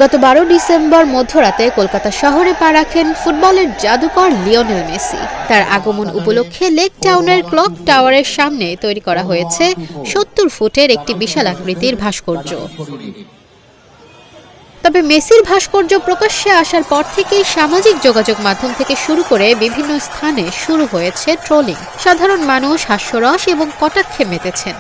গত 12 ডিসেম্বর মধ্যরাতে কলকাতা শহরে পা রাখেন ফুটবলের জাদুকর লিওনেল মেসি। তার আগমন উপলক্ষে লেক টাউনের ক্লক টাওয়ারের সামনে তৈরি করা হয়েছে 70 ফুটের একটি বিশাল আকৃতির ভাস্কর্য। তবে মেসির ভাস্কর্য প্রকাশ্যে আসার পর থেকেই সামাজিক যোগাযোগ মাধ্যম থেকে শুরু করে বিভিন্ন স্থানে শুরু হয়েছে ট্রোলিং। সাধারণ মানুষ হাস্যরস এবং কটাক্ষে মেতেছেন।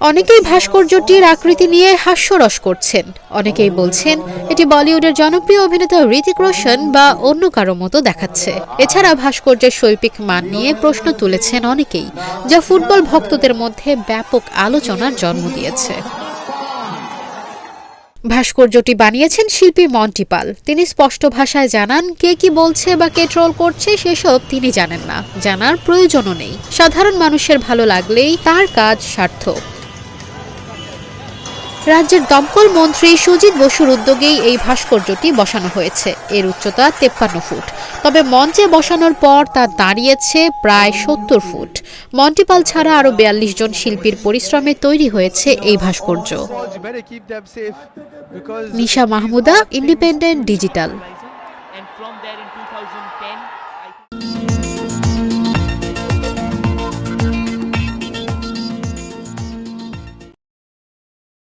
অনেকেই ভাস্কর্যটির আকৃতি নিয়ে হাস্যরস করছেন, অনেকেই বলছেন এটি বলিউডের জনপ্রিয় অভিনেতা হৃতিক রোশন বা অন্য কারো মতো দেখাচ্ছে। এছাড়া ভাস্কর্যের শৈল্পিক মান নিয়ে প্রশ্ন তুলেছেন অনেকেই, যা ফুটবল ভক্তদের মধ্যে ব্যাপক আলোচনার জন্ম দিয়েছে। ভাস্কর্যটি বানিয়েছেন শিল্পী মন্টি পাল। তিনি স্পষ্ট ভাষায় জানান, কে কি বলছে বা কে ট্রোল করছে সেসব তিনি জানেন না, জানার প্রয়োজনও নেই। সাধারণ মানুষের ভালো লাগলেই তার কাজ সার্থক। রাজ্যের দমকল মন্ত্রী সুজিত বসুর উদ্যোগেই এই ভাস্কর্যটি বসানো হয়েছে। এর উচ্চতা 53 ফুট, তবে মঞ্চে বসানোর পর তা দাঁড়িয়েছে প্রায় 70 ফুট। মন্টিপাল ছাড়া আরও 42 জন শিল্পীর পরিশ্রমে তৈরি হয়েছে এই ভাস্কর্য। নিশা মাহমুদা, ইন্ডিপেন্ডেন্ট ডিজিটাল।